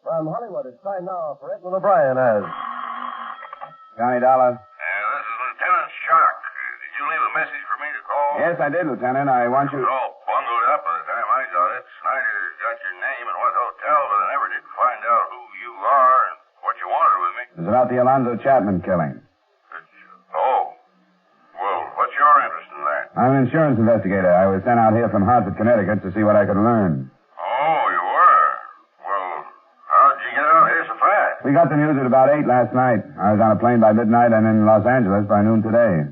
From Hollywood, it's time now for Edmond O'Brien as... Johnny Dollar. This is Lieutenant Shock. Did you leave a message for me to call? Yes, I did, Lieutenant. I want you... It was all bundled up by the time I got it. Snyder got your name and what hotel, but I never did find out who you are and what you wanted with me. It's about the Alonzo Chapman killing. Oh. Well, what's your interest in that? I'm an insurance investigator. I was sent out here from Hartford, Connecticut to see what I could learn. Oh, you were? Well, how'd you get out here so fast? We got the news at about 8 last night. I was on a plane by midnight and in Los Angeles by noon today.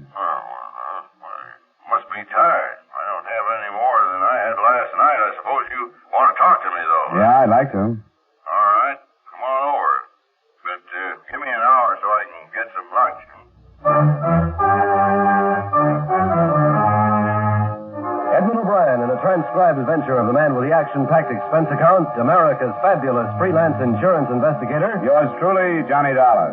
Must be tired. I don't have any more than I had last night. I suppose you want to talk to me, though. Yeah, I'd like to. All right. Come on over. But give me an hour so I can get some lunch. Edmond O'Brien in a transcribed adventure of the man with the action-packed expense account, America's fabulous freelance insurance investigator. Yours truly, Johnny Dollar.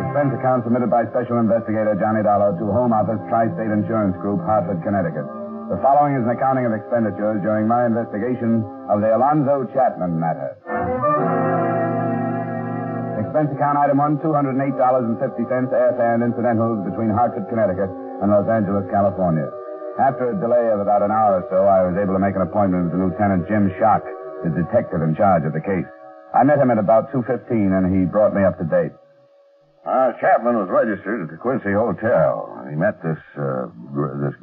Expense account submitted by Special Investigator Johnny Dollar to Home Office Tri-State Insurance Group, Hartford, Connecticut. The following is an accounting of expenditures during my investigation of the Alonzo Chapman matter. Expense account item 1, $208.50 airfare and incidentals between Hartford, Connecticut and Los Angeles, California. After a delay of about an hour or so, I was able to make an appointment with Lieutenant Jim Shock, the detective in charge of the case. I met him at about 2:15 and he brought me up to date. Chapman was registered at the Quincy Hotel. He met this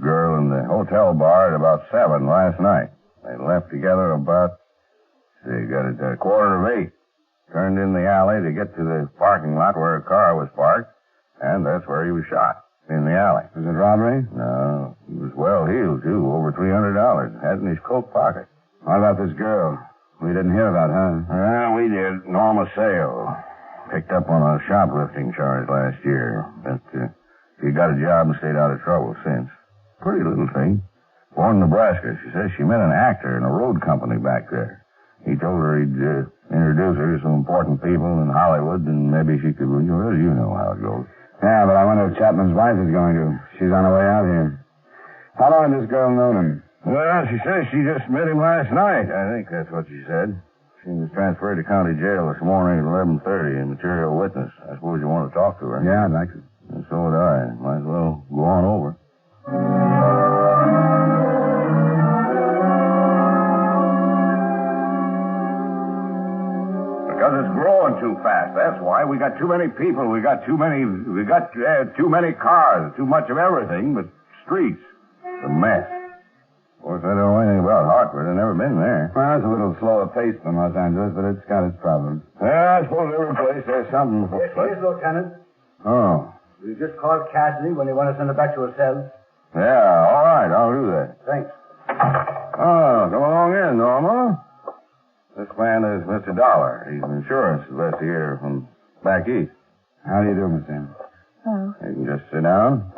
girl in the hotel bar at about 7 last night. They left together about, got it at 7:45. Turned in the alley to get to the parking lot where a car was parked, and that's where he was shot, in the alley. Was it robbery? No. He was well heeled, too, over $300. Had in his coat pocket. What about this girl? We didn't hear about her. Well, we did. Norma Sale. Picked up on a shoplifting charge last year. But she got a job and stayed out of trouble since. Pretty little thing. Born in Nebraska. She says she met an actor in a road company back there. He told her he'd introduce her to some important people in Hollywood, and maybe she could... Well, you know how it goes. Yeah, but I wonder if Chapman's wife is going to. She's on her way out here. How long has this girl known him? Well, she says she just met him last night. I think that's what she said. She was transferred to county jail this morning at 11:30 in material witness. I suppose you want to talk to her. Yeah, I'd like to. And so would I. Might as well go on over. Because it's growing too fast. That's why. We got too many people. We got too many cars. Too much of everything but streets. It's a mess. Of course, I don't know anything about Hartford. I've never been there. Well, it's a little slower paced than Los Angeles, but it's got its problems. Yeah, I suppose every place has something. Here's Lieutenant. Oh. You just called Cassidy when you want to send her back to her cell. Yeah, all right. I'll do that. Thanks. Oh, come along in, Norma. This man is Mr. Dollar. He's an insurance investigator from back east. How do you do, Miss Ann? Oh, You can just sit down.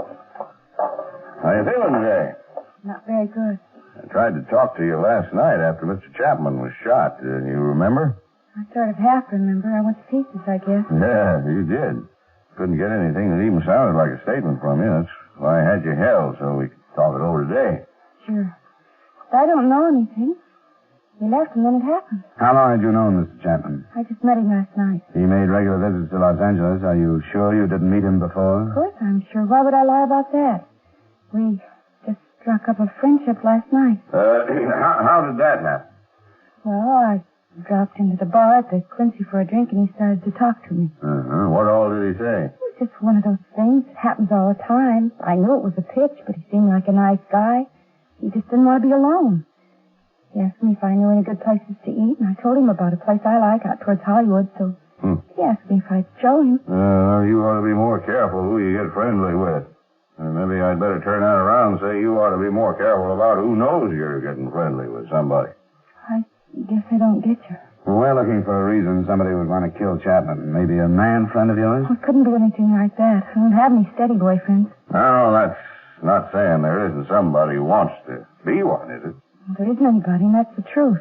How you feeling today? not very good. I tried to talk to you last night after Mr. Chapman was shot. You remember? I sort of half remember. I went to pieces, I guess. Yeah, you did. Couldn't get anything that even sounded like a statement from you. That's why I had you held, so we could talk it over today. Sure. But I don't know anything. He left and then it happened. How long had you known Mr. Chapman? I just met him last night. He made regular visits to Los Angeles. Are you sure you didn't meet him before? Of course I'm sure. Why would I lie about that? We just struck up a friendship last night. How did that happen? Well, I dropped into the bar at the Quincy for a drink and he started to talk to me. Uh-huh. What all did he say? It was just one of those things. It happens all the time. I knew it was a pitch, but he seemed like a nice guy. He just didn't want to be alone. He asked me if I knew any good places to eat, and I told him about a place I like out towards Hollywood, so he asked me if I'd show him. You ought to be more careful who you get friendly with. Maybe I'd better turn that around and say you ought to be more careful about who knows you're getting friendly with somebody. I guess I don't get you. Well, we're looking for a reason somebody would want to kill Chapman. Maybe a man friend of yours? I couldn't do anything like that. I don't have any steady boyfriends. No, that's not saying there isn't somebody who wants to be one, is it? There isn't anybody, and that's the truth.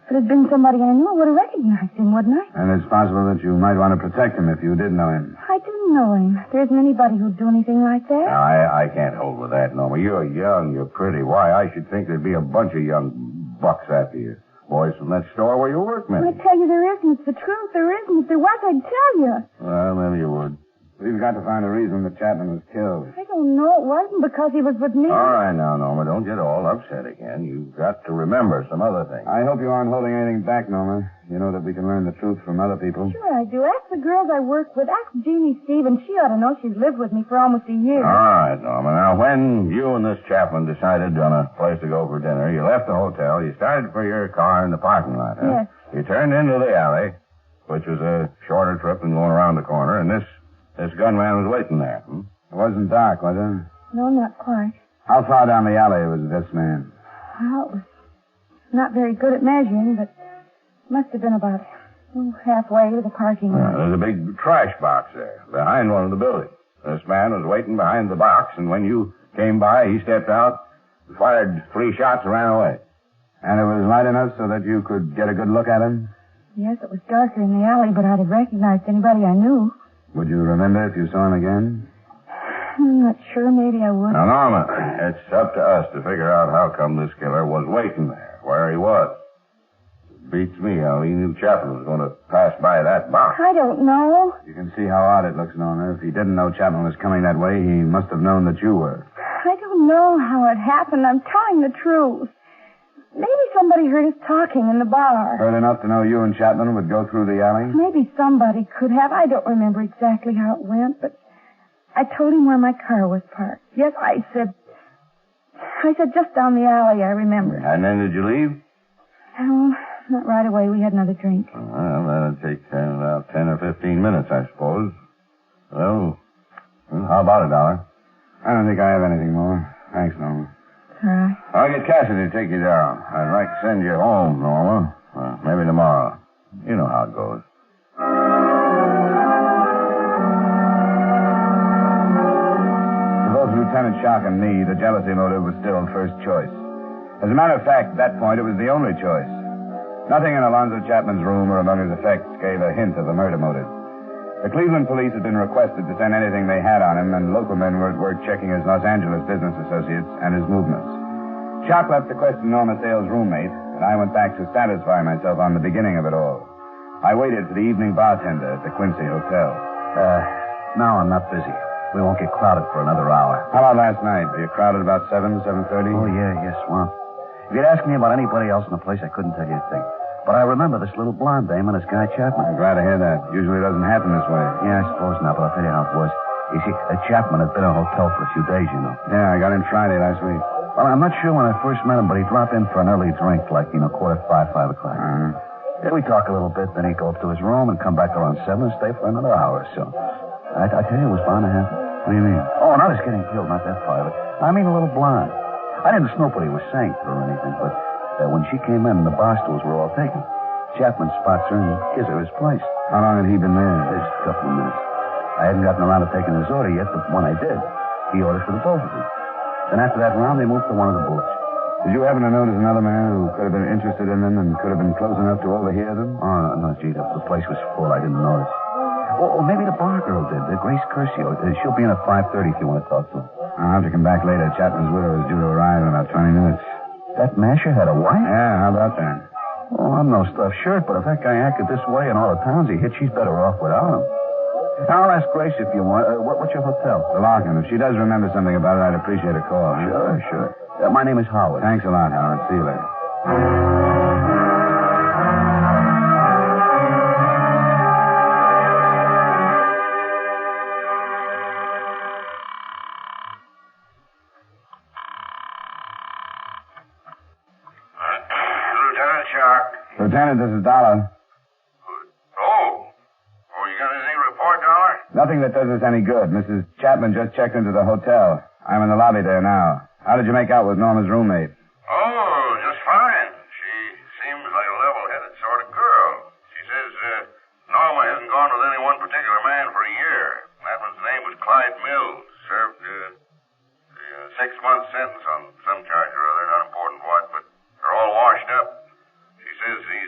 If it had been somebody I knew, I would have recognized him, wouldn't I? And it's possible that you might want to protect him if you did know him. I didn't know him. There isn't anybody who'd do anything like that. Now, I can't hold with that, Norma. You're young, you're pretty. Why, I should think there'd be a bunch of young bucks after you. Boys from that store where you work, maybe. I tell you, there isn't. It's the truth. There isn't. If there was, I'd tell you. Well, maybe you would. We've got to find a reason that Chapman was killed. I don't know. It wasn't because he was with me. All right now, Norma, don't get all upset again. You've got to remember some other things. I hope you aren't holding anything back, Norma. You know that we can learn the truth from other people. Sure I do. Ask the girls I work with. Ask Jeannie Stevens. She ought to know. She's lived with me for almost a year. All right, Norma. Now, when you and this Chapman decided on a place to go for dinner, you left the hotel. You started for your car in the parking lot, huh? Yes. You turned into the alley, which was a shorter trip than going around the corner, and this gunman was waiting there. It wasn't dark, was it? No, not quite. How far down the alley was this man? Well, it was not very good at measuring, but must have been about halfway to the parking lot. There's a big trash box there, behind one of the buildings. This man was waiting behind the box, and when you came by, he stepped out, fired 3 shots, and ran away. And it was light enough so that you could get a good look at him? Yes, it was darker in the alley, but I'd have recognized anybody I knew. Would you remember if you saw him again? I'm not sure. Maybe I would. Now, Norma, it's up to us to figure out how come this killer was waiting there, where he was. It beats me how he knew Chapman was going to pass by that box. I don't know. You can see how odd it looks, Norma. If he didn't know Chapman was coming that way, he must have known that you were. I don't know how it happened. I'm telling the truth. Maybe somebody heard us talking in the bar. Heard enough to know you and Chapman would go through the alley? Maybe somebody could have. I don't remember exactly how it went, but I told him where my car was parked. Yes, I said just down the alley, I remember. And then did you leave? No, not right away. We had another drink. Well, that'd take about 10 or 15 minutes, I suppose. Well, how about it, Dollar? I don't think I have anything more. Thanks, Norma. All right. I'll get Cassidy to take you down. I'd like to send you home, Norma. Maybe tomorrow. You know how it goes. For both Lieutenant Shock and me, the jealousy motive was still first choice. As a matter of fact, at that point, it was the only choice. Nothing in Alonzo Chapman's room or among his effects gave a hint of a murder motive. The Cleveland police had been requested to send anything they had on him, and local men were at work checking his Los Angeles business associates and his movements. Shock left to question Norma Sale's roommate, and I went back to satisfy myself on the beginning of it all. I waited for the evening bartender at the Quincy Hotel. Now I'm not busy. We won't get crowded for another hour. How about last night? Were you crowded about 7:30? Oh, yeah, Swamp. If you'd asked me about anybody else in the place, I couldn't tell you a thing. But I remember this little blonde dame and this guy Chapman. I'm glad to hear that. Usually it doesn't happen this way. Yeah, I suppose not, but I'll tell you how it was. You see, Chapman had been in a hotel for a few days, you know. Yeah, I got in Friday last week. Well, I'm not sure when I first met him, but he'd drop in for an early drink, like, 5:45, 5 o'clock. Uh-huh. Yeah, we'd talk a little bit, then he'd go up to his room and come back around 7 and stay for another hour or so. I tell you, it was bound to happen. What do you mean? Oh, not his getting killed, not that part of it. I mean a little blonde. I didn't snoop what he was saying or anything, but when she came in and the bar stools were all taken, Chapman spots her and gives her his place. How long had he been there? Just a couple of minutes. I hadn't gotten around to taking his order yet, but when I did, he ordered for the both of them. Then after that round, they moved to one of the booths. Did you happen to notice another man who could have been interested in them and could have been close enough to overhear them? Oh, no, gee, the place was full. I didn't notice. Oh, maybe the bar girl did, Grace Curcio. She'll be in at 5:30 if you want to talk to her. I'll have to come back later. Chapman's widow is due to arrive in about 20 minutes. That masher had a wife? Yeah, how about that? Oh, I'm no stuffed shirt, but if that guy acted this way in all the towns he hit, she's better off without him. I'll ask Grace if you want. What's your hotel? The Larkin. If she does remember something about it, I'd appreciate a call. Huh? Sure. My name is Howard. Thanks a lot, Howard. See you later. Lieutenant Shock. Lieutenant, this is Dollar. You got anything to report, Dollar? Nothing that does us any good. Mrs. Chapman just checked into the hotel. I'm in the lobby there now. How did you make out with Norma's roommate? Oh, just fine. She seems like a level-headed sort of girl. She says Norma hasn't gone with any one particular man for a year. That one's name was Clyde Mills. Served a 6-month sentence on some charge or other, not important what, but they're all washed up. She says he's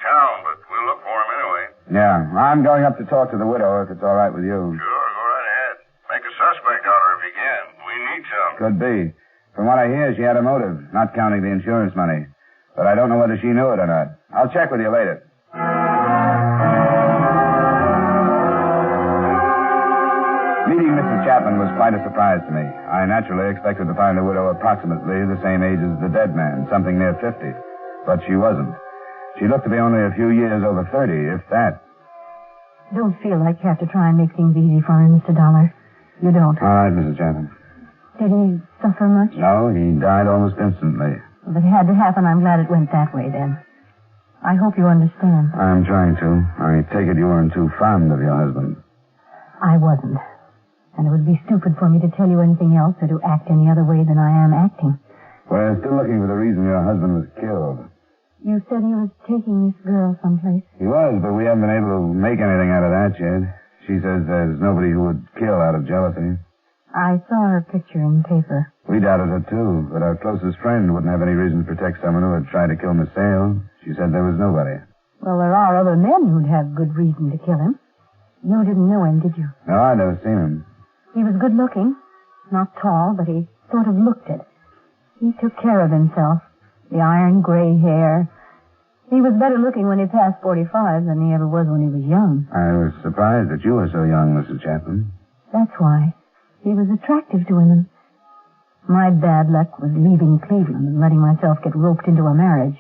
town, but we'll look for him anyway. Yeah, I'm going up to talk to the widow, if it's all right with you. Sure, go right ahead. Make a suspect out of her if you can. We need some. Could be. From what I hear, she had a motive, not counting the insurance money. But I don't know whether she knew it or not. I'll check with you later. Meeting Mrs. Chapman was quite a surprise to me. I naturally expected to find the widow approximately the same age as the dead man, something near 50. But she wasn't. She looked to be only a few years over 30, if that. Don't feel like you have to try and make things easy for him, Mr. Dollar. You don't. All right, Mrs. Chapman. Did he suffer much? No, he died almost instantly. If it had to happen, I'm glad it went that way then. I hope you understand. I'm trying to. I take it you weren't too fond of your husband. I wasn't. And it would be stupid for me to tell you anything else or to act any other way than I am acting. We're still looking for the reason your husband was killed. You said he was taking this girl someplace. He was, but we haven't been able to make anything out of that yet. She says there's nobody who would kill out of jealousy. I saw her picture in the paper. We doubted it, too, but our closest friend wouldn't have any reason to protect someone who had tried to kill Miss Sale. She said there was nobody. Well, there are other men who'd have good reason to kill him. You didn't know him, did you? No, I'd never seen him. He was good looking. Not tall, but he sort of looked it. He took care of himself. The iron gray hair. He was better looking when he passed 45 than he ever was when he was young. I was surprised that you were so young, Mrs. Chapman. That's why. He was attractive to women. My bad luck was leaving Cleveland and letting myself get roped into a marriage.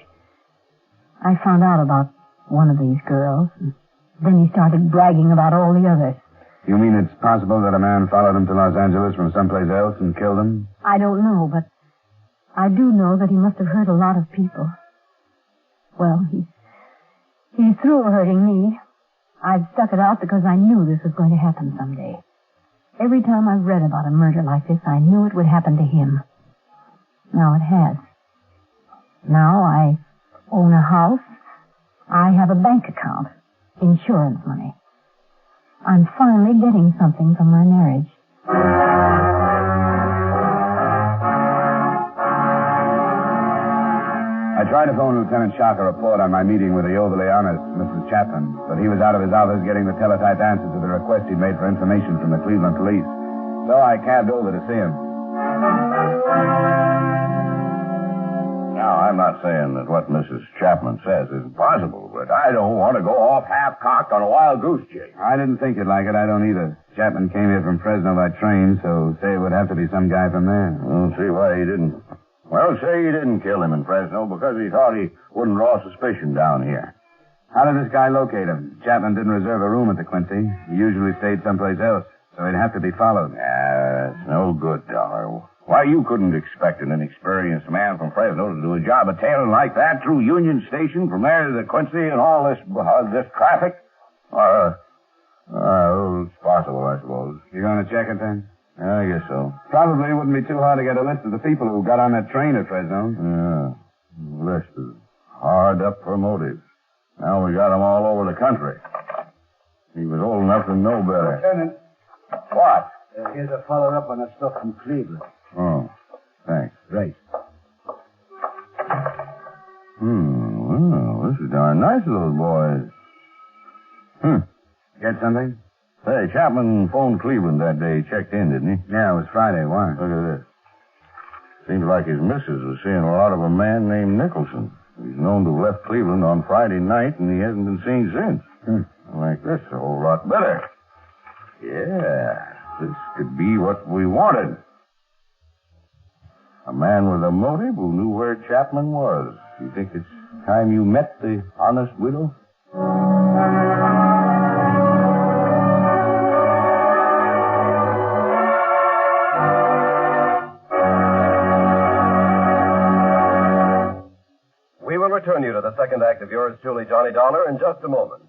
I found out about one of these girls, and then he started bragging about all the others. You mean it's possible that a man followed him to Los Angeles from someplace else and killed him? I don't know, but I do know that he must have hurt a lot of people. Well, he's through hurting me. I've stuck it out because I knew this was going to happen someday. Every time I've read about a murder like this, I knew it would happen to him. Now it has. Now I own a house. I have a bank account. Insurance money. I'm finally getting something from my marriage. I tried to phone Lieutenant Shock a report on my meeting with the overly honest Mrs. Chapman, but he was out of his office getting the teletype answer to the request he'd made for information from the Cleveland police. So I cabbed over to see him. Now, I'm not saying that what Mrs. Chapman says isn't possible, but I don't want to go off half-cocked on a wild goose chase. I didn't think you'd like it. I don't either. Chapman came here from Fresno by train, so say it would have to be some guy from there. I don't see why he didn't. Well, say he didn't kill him in Fresno because he thought he wouldn't draw suspicion down here. How did this guy locate him? Chapman didn't reserve a room at the Quincy. He usually stayed someplace else, so he'd have to be followed. That's no good, Dollar. Why, you couldn't expect an inexperienced man from Fresno to do a job of tailing like that through Union Station from there to the Quincy and all this traffic? It's possible, I suppose. You going to check it then? I guess so. Probably wouldn't be too hard to get a list of the people who got on that train at Fresno. Yeah. The list is hard up for motives. Now we got them all over the country. He was old enough to know better. Lieutenant. What? Here's a follow-up on that stuff from Cleveland. Oh, thanks. Right. Well, this is darn nice of those boys. Get something? Say, Chapman phoned Cleveland that day. He checked in, didn't he? Yeah, it was Friday. Why? Look at this. Seems like his missus was seeing a lot of a man named Nicholson. He's known to have left Cleveland on Friday night, and he hasn't been seen since. I like this a whole lot better. Yeah, this could be what we wanted. A man with a motive who knew where Chapman was. You think it's time you met the honest widow? We will return you to the second act of yours truly, Johnny Dollar, in just a moment.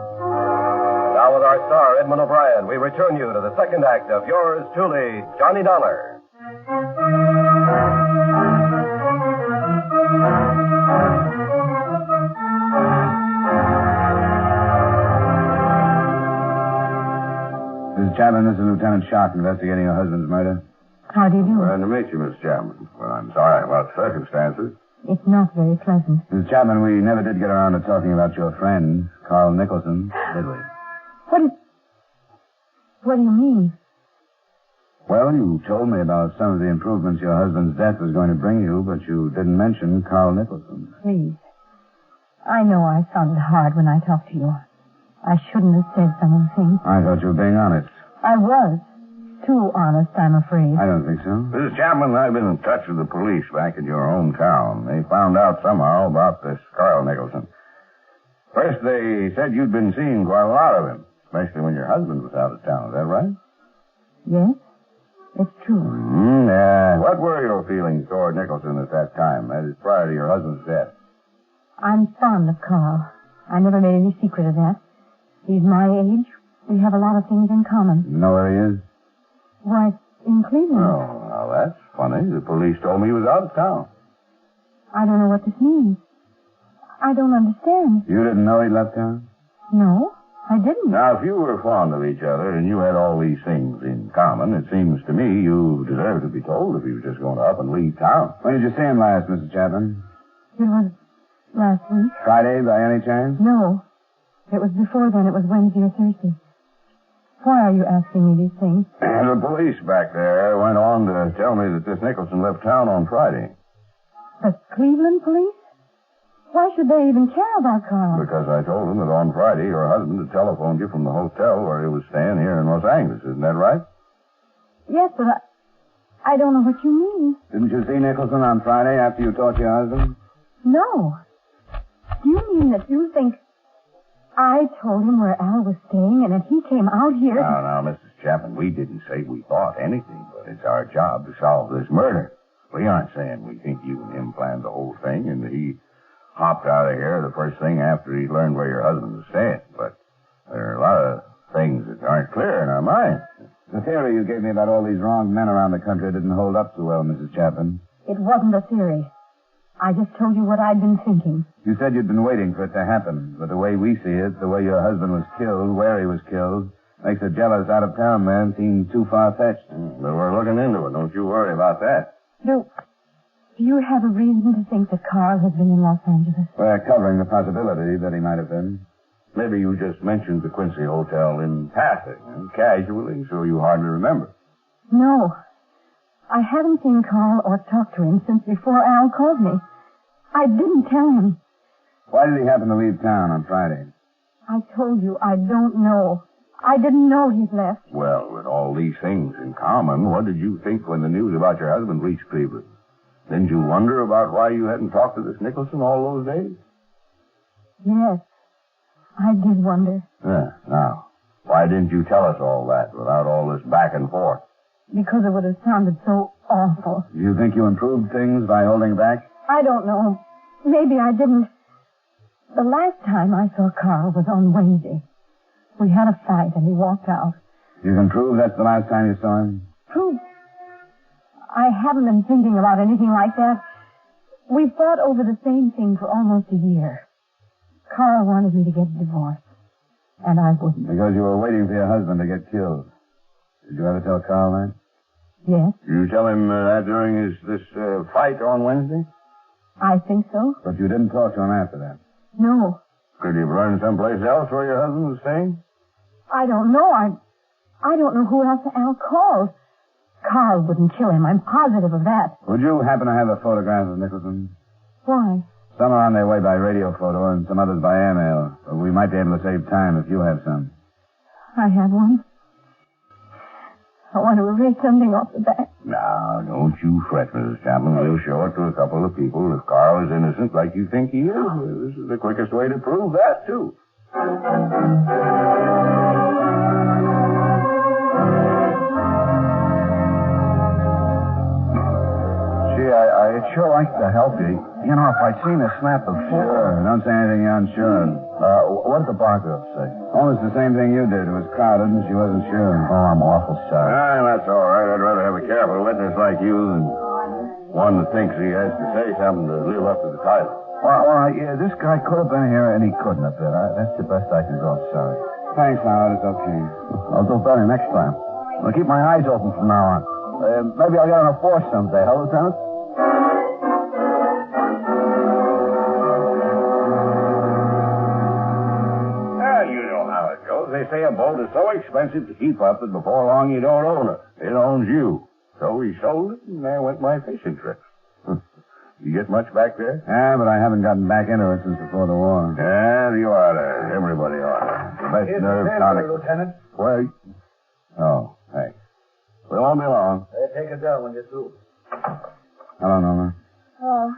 Now with our star, Edmond O'Brien, we return you to the second act of yours truly, Johnny Dollar. Mrs. Chapman, this is Lieutenant Shock investigating her husband's murder. How do you do? Glad to meet you, Miss Chapman. Well, I'm sorry about the circumstances. It's not very pleasant. Mrs. Chapman, we never did get around to talking about your friend, Carl Nicholson, did we? What do you mean? Well, you told me about some of the improvements your husband's death was going to bring you, but you didn't mention Carl Nicholson. Please. I know I sounded hard when I talked to you. I shouldn't have said some of the things. I thought you were being honest. I was. Too honest, I'm afraid. I don't think so. Mrs. Chapman, I've been in touch with the police back in your hometown. They found out somehow about this Carl Nicholson. First, they said you'd been seeing quite a lot of him, especially when your husband was out of town. Is that right? Yes, it's true. What were your feelings toward Nicholson at that time? That is prior to your husband's death. I'm fond of Carl. I never made any secret of that. He's my age. We have a lot of things in common. You know where he is? Why, in Cleveland. Oh, now that's funny. The police told me he was out of town. I don't know what this means. I don't understand. You didn't know he left town? No, I didn't. Now, if you were fond of each other and you had all these things in common, it seems to me you deserve to be told if he was just going to up and leave town. When did you see him last, Mrs. Chapman? It was last week. Friday, by any chance? No. It was before then. It was Wednesday or Thursday. Why are you asking me these things? The police back there went on to tell me that this Nicholson left town on Friday. The Cleveland police? Why should they even care about Carl? Because I told them that on Friday your husband had telephoned you from the hotel where he was staying here in Los Angeles. Isn't that right? Yes, but I don't know what you mean. Didn't you see Nicholson on Friday after you talked to your husband? No. Do you mean that you think I told him where Al was staying and that he came out here? Now, Mrs. Chapman, we didn't say we thought anything, but it's our job to solve this murder. We aren't saying we think you and him planned the whole thing and that he hopped out of here the first thing after he learned where your husband was staying. But there are a lot of things that aren't clear in our minds. The theory you gave me about all these wronged men around the country didn't hold up so well, Mrs. Chapman. It wasn't a theory. I just told you what I'd been thinking. You said you'd been waiting for it to happen, but the way we see it, the way your husband was killed, where he was killed, makes a jealous out-of-town man seem too far-fetched. But we're looking into it. Don't you worry about that. Do you have a reason to think that Carl has been in Los Angeles? We're covering the possibility that he might have been. Maybe you just mentioned the Quincy Hotel in passing, casually, so you hardly remember. No. I haven't seen Carl or talked to him since before Al called me. I didn't tell him. Why did he happen to leave town on Friday? I told you I don't know. I didn't know he'd left. Well, with all these things in common, what did you think when the news about your husband reached Cleveland? Didn't you wonder about why you hadn't talked to this Nicholson all those days? Yes, I did wonder. Now, why didn't you tell us all that without all this back and forth? Because it would have sounded so awful. Do you think you improved things by holding back? I don't know. Maybe I didn't. The last time I saw Carl was on Wednesday. We had a fight and he walked out. You can prove that's the last time you saw him? Proof? I haven't been thinking about anything like that. We fought over the same thing for almost a year. Carl wanted me to get a divorce, and I wouldn't. Because you were waiting for your husband to get killed. Did you ever tell Carl that? Yes. Did you tell him that during this fight on Wednesday? I think so. But you didn't talk to him after that? No. Could you have learned someplace else where your husband was staying? I don't know. I don't know who else Al called. Carl wouldn't kill him. I'm positive of that. Would you happen to have a photograph of Nicholson? Why? Some are on their way by radio photo and some others by airmail. We might be able to save time if you have some. I have one. I want to erase something off the back. Now, don't you fret, Mrs. Chapman. We'll show it to a couple of people. If Carl is innocent like you think he is, this is the quickest way to prove that, too. I'd sure like to help you. You know, if I'd seen her snap before. Sure. Don't say anything you're unsure. What did the bar girl say? Almost the same thing you did. It was crowded and she wasn't sure. Oh, I'm awful sorry. That's all right. I'd rather have a careful witness like you than one that thinks he has to say something to live up to the title. Well, yeah, this guy could have been here and he couldn't have been. That's the best I can do. I'm sorry. Thanks, Howard. It's okay. I'll do better next time. I'll keep my eyes open from now on. Maybe I'll get on a force someday, huh, Lieutenant? Well, you know how it goes. They say a boat is so expensive to keep up that before long you don't own it. It owns you. So we sold it, and there went my fishing trip. You get much back there? Yeah, but I haven't gotten back into it since before the war. Yeah, you ought to. Everybody ought to. The best Here's nerve the tonic. paper, Lieutenant. Wait. Oh, thanks. We won't be long. Take it down when you're through. Hello, Norma. Oh,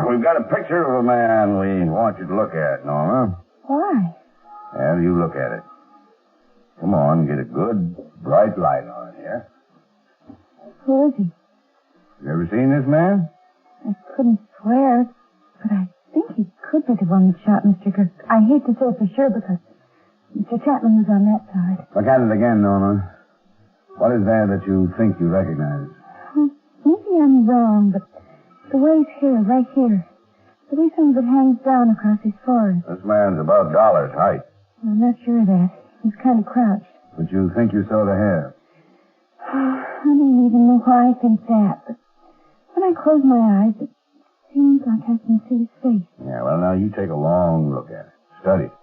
We've got a picture of a man we want you to look at, Norma. why? Well, you look at it. Come on, get a good, bright light on it here. Who is he? You ever seen this man? I couldn't swear, but I think he could be the one that shot Mr. Gerber. I hate to say it for sure because Mr. Chapman was on that side. Look at it again, Norma. What is there that you think you recognize? Maybe I'm wrong, but the way his hair, right here, the way some of it hangs down across his forehead. This man's about Dollar's height. I'm not sure of that. He's kind of crouched. But you think you saw the hair? I don't even know why I think that, but when I close my eyes, it seems like I can see his face. Yeah, well, now you take a long look at it. Study it.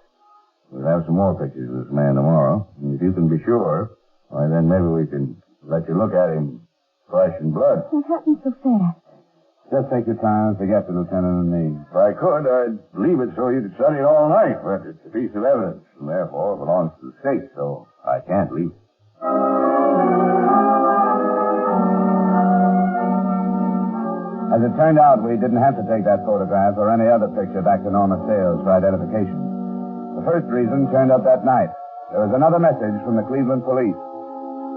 We'll have some more pictures of this man tomorrow. And if you can be sure, why, then maybe we can let you look at him flesh and blood. What happened so fast? Just take your time and forget the lieutenant and me. If I could, I'd leave it so you could study it all night, but it's a piece of evidence, and therefore it belongs to the state, so I can't leave it. As it turned out, we didn't have to take that photograph or any other picture back to Norma Sales for identification. The first reason turned up that night. There was another message from the Cleveland police.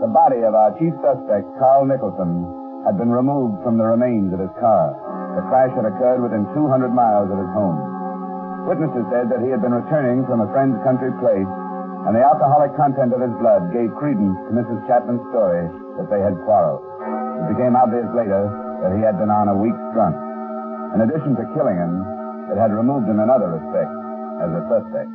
The body of our chief suspect, Carl Nicholson, had been removed from the remains of his car. The crash had occurred within 200 miles of his home. Witnesses said that he had been returning from a friend's country place, and the alcoholic content of his blood gave credence to Mrs. Chapman's story that they had quarreled. It became obvious later that he had been on a week's drunk. In addition to killing him, it had removed him in other respects as a suspect.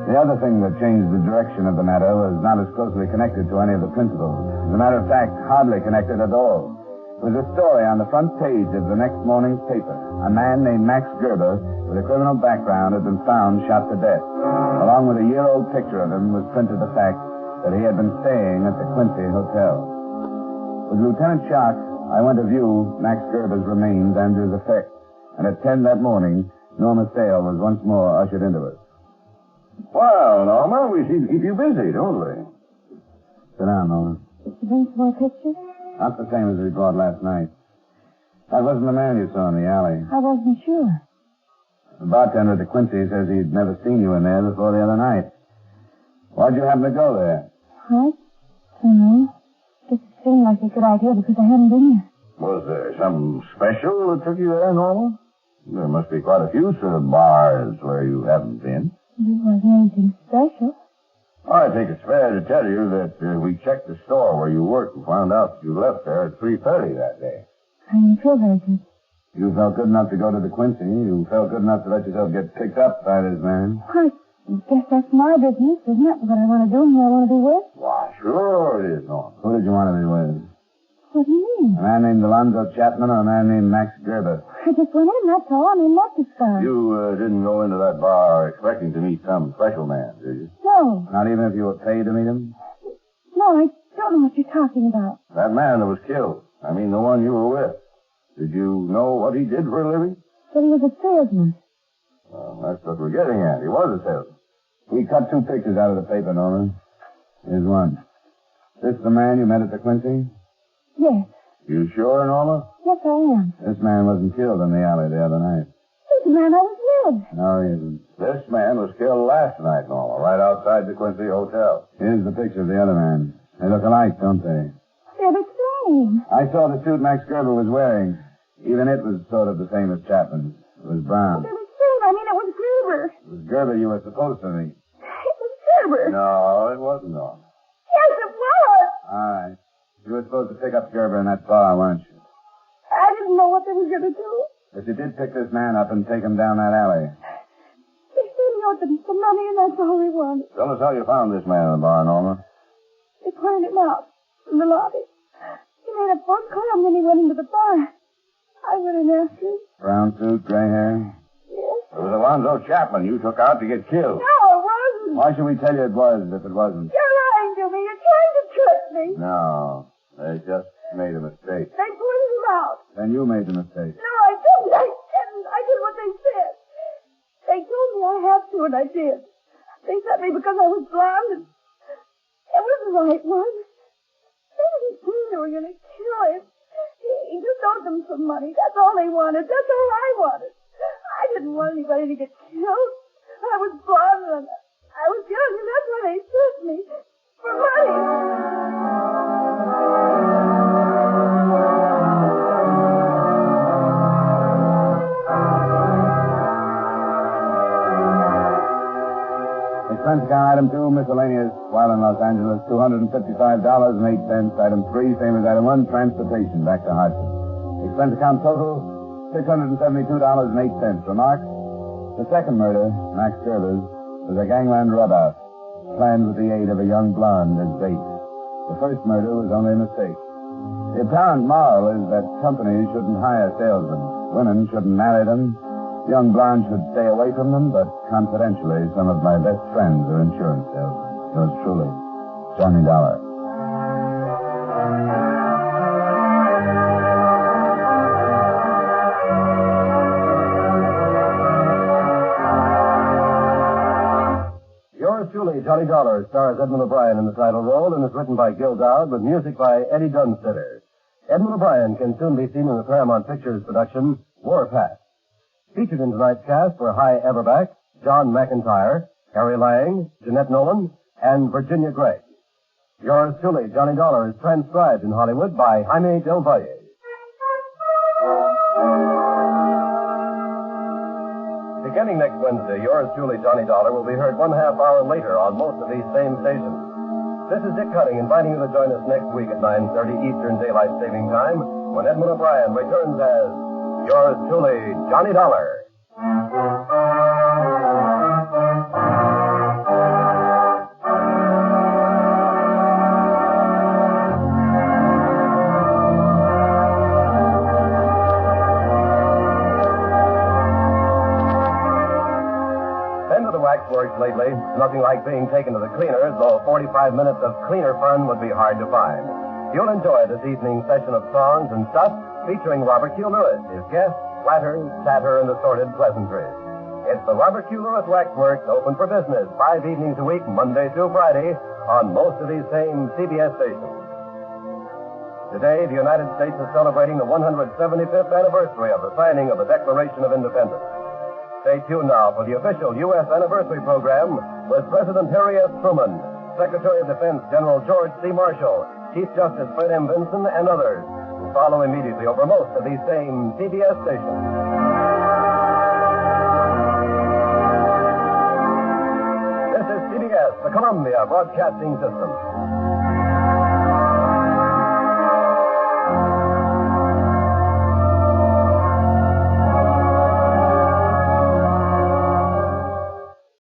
The other thing that changed the direction of the matter was not as closely connected to any of the principals. As a matter of fact, hardly connected at all. It was a story on the front page of the next morning's paper. A man named Max Gerber, with a criminal background, had been found shot to death. Along with a year-old picture of him was printed the fact that he had been staying at the Quincy Hotel. With Lieutenant Shark, I went to view Max Gerber's remains and his effects, and at 10 that morning, Norma Sale was once more ushered into it. Well, Norma, we seem to keep you busy, don't we? Sit down, Norma. Did you bring some more pictures? Not the same as we brought last night. That wasn't the man you saw in the alley. I wasn't sure. The bartender at the Quincy says he'd never seen you in there before the other night. Why'd you happen to go there? I don't know. Just seemed like a good idea because I hadn't been there. Was there something special that took you there, Norma? There must be quite a few sort of bars where you haven't been. There wasn't anything special. I think it's fair to tell you that we checked the store where you worked and found out that you left there at 3:30 that day. I didn't feel very good. You felt good enough to go to the Quincy. You felt good enough to let yourself get picked up by this man. I guess that's my business, isn't it? What I want to do and who I want to be with. Why, sure it is, Norma. Who did you want to be with? What do you mean? A man named Alonzo Chapman or a man named Max Gerber? I just went in, that's all. I mean, met this guy. You didn't go into that bar expecting to meet some special man, did you? No. Not even if you were paid to meet him? No, I don't know what you're talking about. That man that was killed. I mean, the one you were with. Did you know what he did for a living? Said he was a salesman. Well, that's what we're getting at. He was a salesman. We cut two pictures out of the paper, Norma. Here's one. This the man you met at the Quincy? Yes. You sure, Norma? Yes, I am. This man wasn't killed in the alley the other night. He's the man I was with. No, he isn't. This man was killed last night, Norma, right outside the Quincy Hotel. Here's the picture of the other man. They look alike, don't they? They're the same. I saw the suit Max Gerber was wearing. Even it was sort of the same as Chapman's. It was brown. They're the same. I mean, it was Gruber. It was Gerber you were supposed to meet. It was Gruber. No, it wasn't, Norma. Yes, it was. All right. You were supposed to pick up Gerber in that bar, weren't you? I didn't know what they were going to do. But you did pick this man up and take him down that alley. They said, the money, and that's all they wanted. Tell us how you found this man in the bar, Norma. They pointed him out from the lobby. He made a phone call, and then he went into the bar. I went in after him. Brown suit, gray hair. Yes. It was Alonzo Chapman you took out to get killed. No, it wasn't. Why should we tell you it was if it wasn't? You're lying to me. You're trying to trick me. No, they just made a mistake. They pointed him out. Then you made the mistake. No, I didn't. I didn't. I did what they said. They told me I had to, and I did. They sent me because I was blonde, and it was the right one. They didn't think they were going to kill him. He just owed them some money. That's all they wanted. That's all I wanted. I didn't want anybody to get killed. I was blonde, and I was young, and that's why they sent me. For money. Expense account item 2, miscellaneous, while in Los Angeles, $255.08. Item 3, same as item 1, transportation back to Hartford. Expense account total, $672.08. Remark, the second murder, Max Gerber's, was a gangland rub-out, planned with the aid of a young blonde as bait. The first murder was only a mistake. The apparent moral is that companies shouldn't hire salesmen. Women shouldn't marry them. Young blondes should stay away from them, but confidentially, some of my best friends are insurance salesmen. Yours truly, Johnny Dollar. Yours truly, Johnny Dollar, stars Edmond O'Brien in the title role and is written by Gil Dowd with music by Eddie Dunstetter. Edmond O'Brien can soon be seen in the Paramount Pictures production, Warpath. Featured in tonight's cast were Hy Averback, John McIntyre, Harry Lang, Jeanette Nolan, and Virginia Gregg. Yours truly, Johnny Dollar, is transcribed in Hollywood by Jaime Del Valle. Beginning next Wednesday, yours truly, Johnny Dollar, will be heard 1/2 hour later on most of these same stations. This is Dick Cutting inviting you to join us next week at 9:30 Eastern Daylight Saving Time when Edmond O'Brien returns as yours truly, Johnny Dollar. Been to the waxworks lately? Nothing like being taken to the cleaners, though 45 minutes of cleaner fun would be hard to find. You'll enjoy this evening's session of songs and stuff featuring Robert Q. Lewis, his guests, flatters, satyr, and assorted pleasantries. It's the Robert Q. Lewis Waxworks, open for business 5 evenings a week, Monday through Friday, on most of these same CBS stations. Today, the United States is celebrating the 175th anniversary of the signing of the Declaration of Independence. Stay tuned now for the official U.S. anniversary program with President Harry S. Truman, Secretary of Defense General George C. Marshall, Chief Justice Fred M. Vinson, and others who follow immediately over most of these same CBS stations. This is CBS, the Columbia Broadcasting System.